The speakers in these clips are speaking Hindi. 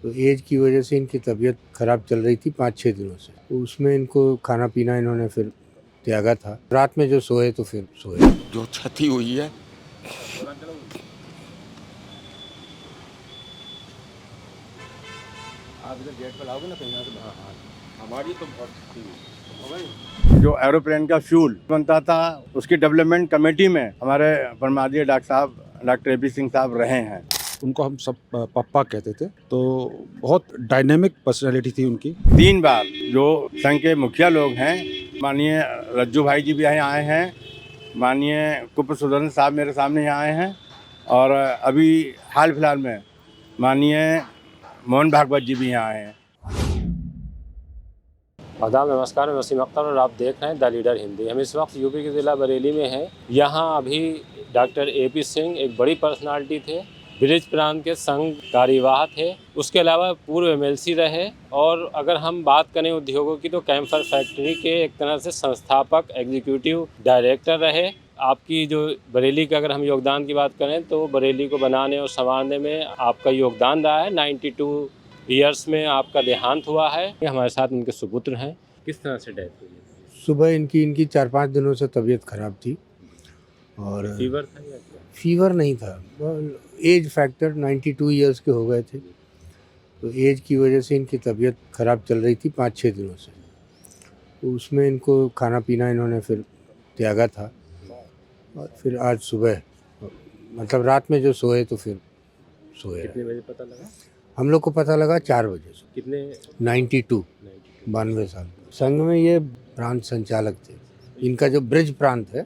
तो एज की वजह से इनकी तबीयत ख़राब चल रही थी 5-6 दिनों से। तो उसमें इनको खाना पीना इन्होंने फिर त्यागा था। रात में जो सोए तो फिर सोए। जो क्षति हुई है आप इधर गेट पर लाओगे ना कहीं से। हाँ, हमारी तो बहुत क्षति हुई। जो एरोप्लेन का फ्यूल बनता था उसकी डेवलपमेंट कमेटी में हमारे परमादीय डॉक्टर एपी सिंह साहब रहे हैं। उनको हम सब पप्पा कहते थे। तो बहुत डायनेमिक पर्सनैलिटी थी उनकी। 3 बार जो संघ के मुखिया लोग हैं, माननीय रज्जू भाई जी भी यहाँ आए हैं, माननीय कुप्र सुदर्शन साहब मेरे सामने यहाँ आए हैं, और अभी हाल फिलहाल में माननीय मोहन भागवत जी भी यहाँ आए हैं। आदाब, नमस्कार, मैं वसीम अख्तर और आप देख रहे हैं द लीडर हिंदी। हम इस वक्त यूपी के ज़िला बरेली में हैं। यहाँ अभी डॉक्टर एपी सिंह एक बड़ी पर्सनालिटी थे, ब्रिज प्रांत के संघ कार्यवाह थे, उसके अलावा पूर्व एमएलसी रहे, और अगर हम बात करें उद्योगों की तो कैम्फर फैक्ट्री के एक तरह से संस्थापक एग्जीक्यूटिव डायरेक्टर रहे। आपकी जो बरेली का अगर हम योगदान की बात करें तो बरेली को बनाने और संवारने में आपका योगदान रहा है। 92 ईयर्स में आपका देहांत हुआ है। हमारे साथ उनके सुपुत्र हैं। किस तरह से डेथ हुई है? सुबह इनकी 4-5 दिनों से तबीयत ख़राब थी और फीवर था या क्या? फीवर नहीं था, एज फैक्टर 92 ईयर्स के हो गए थे। तो एज की वजह से इनकी तबीयत ख़राब चल रही थी 5-6 दिनों से। तो उसमें इनको खाना पीना इन्होंने फिर त्यागा था और फिर आज सुबह मतलब रात में जो सोए तो फिर सोए। कितने बजे पता लगा? हम लोग को पता लगा 4 बजे से। कितने? 92 92 साल। संघ में ये प्रांत संचालक थे। इनका जो ब्रिज प्रांत है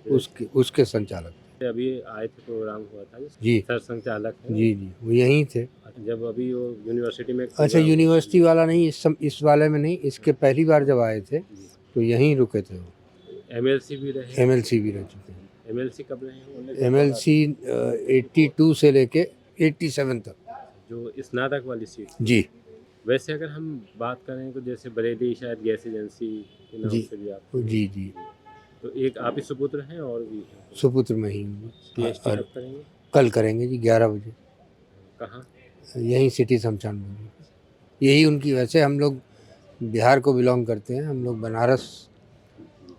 उसके संचालक थे। अभी आए थे, प्रोग्राम हुआ था जी, सर संचालक हैं। जी जी, वो यहीं थे। जब अभी वो यूनिवर्सिटी में अच्छा, यूनिवर्सिटी वाला नहीं, इस वाले में नहीं, इसके पहली बार जब आए थे तो यहीं रुके थे वो। एमएलसी भी रहे? एमएलसी भी रह चुके हैं। एमएलसी कब रहे हैं? एमएलसी 82 से लेके 87 तक। जो स्नातक वाली सीट? जी। वैसे अगर हम बात करें तो जैसे बरेली शायद गैस एजेंसी के नाम जी से भी आप, जी जी, तो एक आप ही सुपुत्र हैं और भी हैं? सुपुत्र में ही हूँ। पीएचडी और कब करेंगे? कल करेंगे जी 11 बजे। कहाँ? यहीं सिटी शमशान में। यही उनकी, वैसे हम लोग बिहार को बिलोंग करते हैं, हम लोग बनारस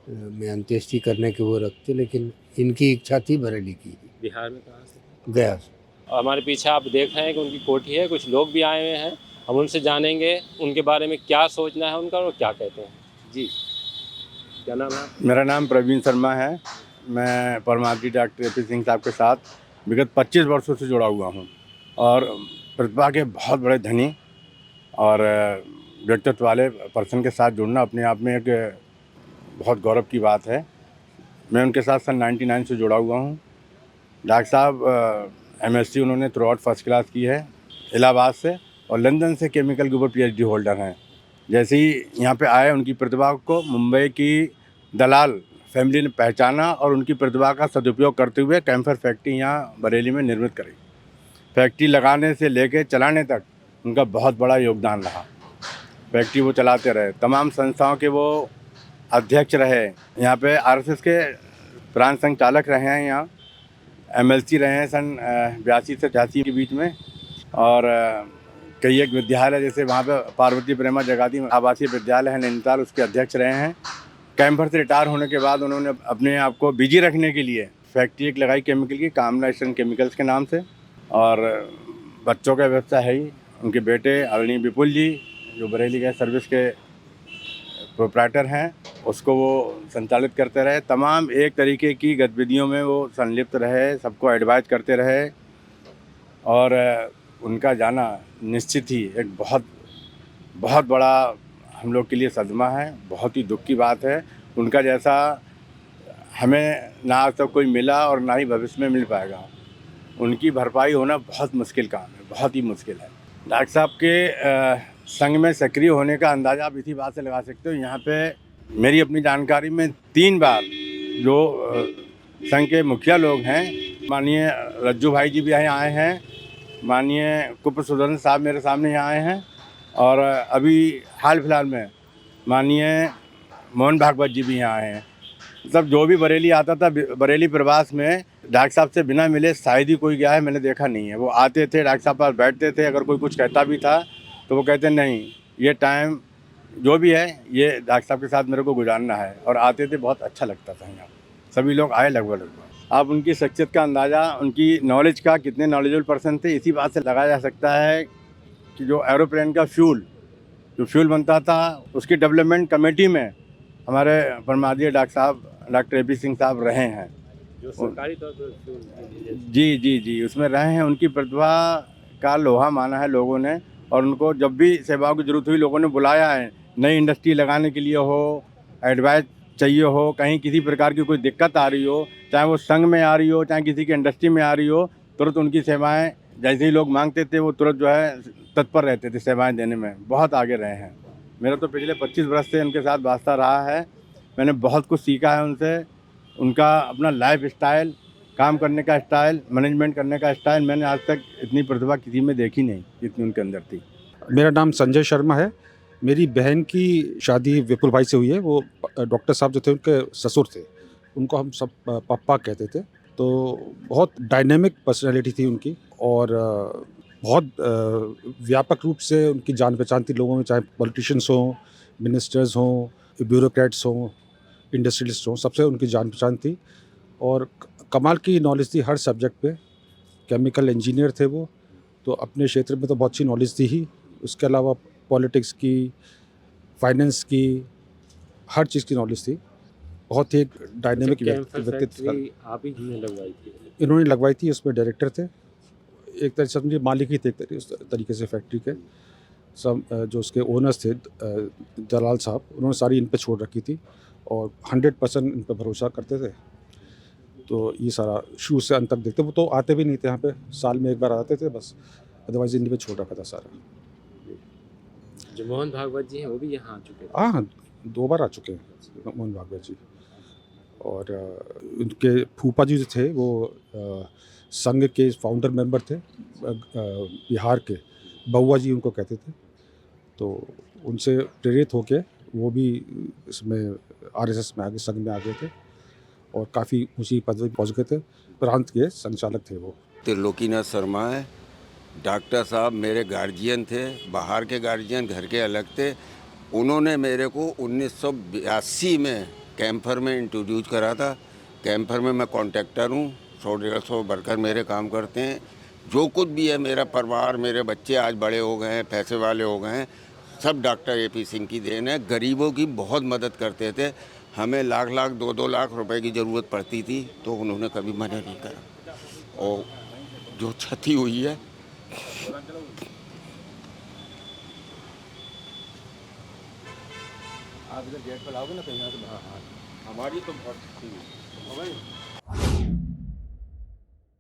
में अंत्येष्टि करने के वो रखते, लेकिन इनकी इच्छा थी बरेली की। बिहार में कहाँ से? गया से। और हमारे पीछे आप देख रहे हैं कि उनकी कोठी है, कुछ लोग भी आए हुए हैं। हम उनसे जानेंगे उनके बारे में क्या सोचना है उनका और क्या कहते हैं। जी, क्या नाम है? मेरा नाम प्रवीण शर्मा है। मैं परमादीय डॉक्टर एपी सिंह साहब के साथ विगत 25 वर्षों से जुड़ा हुआ हूँ, और प्रतिभा के बहुत बड़े धनी और व्यक्तित्व वाले पर्सन के साथ जुड़ना अपने आप में एक बहुत गौरव की बात है। मैं उनके साथ सन 99 से जुड़ा हुआ हूँ। डॉक्टर साहब एमएससी उन्होंने थ्रू आउट फर्स्ट क्लास की है इलाहाबाद से, और लंदन से केमिकल के ऊपर पीएचडी होल्डर हैं। जैसे ही यहाँ पे आए, उनकी प्रतिभा को मुंबई की दलाल फैमिली ने पहचाना और उनकी प्रतिभा का सदुपयोग करते हुए कैम्फर फैक्ट्री यहाँ बरेली में निर्मित करी। फैक्ट्री लगाने से लेकर चलाने तक उनका बहुत बड़ा योगदान रहा। फैक्ट्री वो चलाते रहे, तमाम संस्थाओं के वो अध्यक्ष रहे। यहाँ पे आरएसएस के प्रांत संघ चालक रहे हैं, यहाँ एमएलसी रहे हैं सन 82 से 88 के बीच में, और कई एक विद्यालय जैसे वहाँ पे पार्वती प्रेमा जगाती आवासीय विद्यालय है नैनीताल, उसके अध्यक्ष रहे हैं। कैम्फर से रिटायर होने के बाद उन्होंने अपने आप को बिजी रखने के लिए फैक्ट्री एक लगाई केमिकल की, कामना ईस्टर्न केमिकल्स के नाम से, और बच्चों का व्यवसाय है ही। उनके बेटे आदरणीय विपुल जी जो बरेली गैस सर्विस के प्रोप्राइटर हैं, उसको वो संचालित करते रहे। तमाम एक तरीके की गतिविधियों में वो संलिप्त रहे, सबको एडवाइज करते रहे, और उनका जाना निश्चित ही एक बहुत बड़ा हम लोग के लिए सदमा है, बहुत ही दुख की बात है। उनका जैसा हमें ना आज तक कोई मिला और ना ही भविष्य में मिल पाएगा। उनकी भरपाई होना बहुत मुश्किल काम है, बहुत ही मुश्किल है। डॉक्टर साहब के संघ में सक्रिय होने का अंदाज़ा आप इसी बात से लगा सकते हो। यहाँ पे मेरी अपनी जानकारी में 3 बार जो संघ के मुखिया लोग हैं, माननीय रज्जू भाई जी भी यहाँ आए हैं, माननीय कुप्र सुदर्शन साहब मेरे सामने यहाँ आए हैं, और अभी हाल फिलहाल में माननीय मोहन भागवत जी भी यहाँ आए हैं। मतलब जो भी बरेली आता था बरेली प्रवास में डॉक्टर साहब से बिना मिले शायद ही कोई गया है, मैंने देखा नहीं है। वो आते थे, डॉक्टर साहब पास बैठते थे, अगर कोई कुछ कहता भी था तो वो कहते नहीं, ये टाइम जो भी है ये डॉक्टर साहब के साथ मेरे को गुजारना है। और आते थे, बहुत अच्छा लगता था। यहाँ सभी लोग आए लगभग। आप उनकी शख्सियत का अंदाज़ा, उनकी नॉलेज का, कितने नॉलेजेबल पर्सन थे, इसी बात से लगाया जा सकता है कि जो एरोप्लेन का जो फ्यूल बनता था, उसकी डेवलपमेंट कमेटी में हमारे परमादीय डॉक्टर AP सिंह साहब रहे हैं। जो सरकारी तौर पर जी, उसमें रहे हैं। उनकी प्रतिभा का लोहा माना है लोगों ने, और उनको जब भी सेवाओं की ज़रूरत हुई लोगों ने बुलाया है। नई इंडस्ट्री लगाने के लिए हो, एडवाइस चाहिए हो, कहीं किसी प्रकार की कोई दिक्कत आ रही हो, चाहे वो संघ में आ रही हो, चाहे किसी की इंडस्ट्री में आ रही हो, तुरंत उनकी सेवाएं जैसे ही लोग मांगते थे वो तुरंत जो है तत्पर रहते थे सेवाएं देने में। बहुत आगे रहे हैं। मेरा तो पिछले 25 वर्ष से उनके साथ वास्ता रहा है। मैंने बहुत कुछ सीखा है उनसे। उनका अपना लाइफ स्टाइल, काम करने का स्टाइल, मैनेजमेंट करने का स्टाइल, मैंने आज तक इतनी प्रतिभा किसी में देखी नहीं जितनी उनके अंदर थी। मेरा नाम संजय शर्मा है। मेरी बहन की शादी विपुल भाई से हुई है। वो डॉक्टर साहब जो थे उनके ससुर थे, उनको हम सब पप्पा कहते थे। तो बहुत डायनेमिक पर्सनैलिटी थी उनकी, और बहुत व्यापक रूप से उनकी जान पहचान थी लोगों में, चाहे पॉलिटिशियंस हों, मिनिस्टर्स हों, ब्यूरोक्रेट्स हों, इंडस्ट्रियलिस्ट हों, सबसे उनकी जान पहचान थी। और कमाल की नॉलेज थी हर सब्जेक्ट पे। केमिकल इंजीनियर थे वो, तो अपने क्षेत्र में तो बहुत अच्छी नॉलेज थी ही। उसके अलावा पॉलिटिक्स की, फाइनेंस की, हर चीज़ की नॉलेज थी। बहुत ही एक डायनेमिक व्यक्तित्व आप ही ने लगवाई थी? इन्होंने लगवाई थी। उसमें डायरेक्टर थे, एक तरह से समझिए मालिक ही थे एक तरीके से फैक्ट्री के। सब जो उसके ओनर्स थे दलाल साहब, उन्होंने सारी इन पे छोड़ रखी थी और 100% इन पे भरोसा करते थे। तो ये सारा शुरू से अंत तक देखते। वो तो आते भी नहीं थे यहाँ पे, साल में एक बार आते थे बस, अदरवाइज इन पे छोड़ रखा था सारा। जो मोहन भागवत जी हैं वो भी यहाँ आ चुके थे? हाँ, 2 बार आ चुके हैं मोहन भागवत जी। और उनके फूफा जी जो थे वो संघ के फाउंडर मेंबर थे, बिहार के, बउआ जी उनको कहते थे। तो उनसे प्रेरित होके वो भी इसमें RSS में आगे, संघ में आ गए थे, और काफ़ी ऊँची पदवी पहुँच गए थे। प्रांत के संचालक थे वो। त्रिलोकीनाथ शर्मा है। डॉक्टर साहब मेरे गार्जियन थे, बाहर के गार्जियन, घर के अलग थे। उन्होंने मेरे को 1982 में कैंपर में इंट्रोड्यूस करा था। कैंपर में मैं कॉन्ट्रैक्टर हूँ, 100-150 वर्कर मेरे काम करते हैं। जो कुछ भी है मेरा परिवार, मेरे बच्चे आज बड़े हो गए हैं, पैसे वाले हो गए हैं, सब डॉक्टर AP सिंह की देन है। गरीबों की बहुत मदद करते थे। हमें लाख 2-2 लाख रुपए की ज़रूरत पड़ती थी तो उन्होंने कभी मना नहीं करा। और जो क्षति हुई है, आप इधर गेट पर आओगे ना, कहीं यहाँ से हमारी तो बहुत क्षति हुई।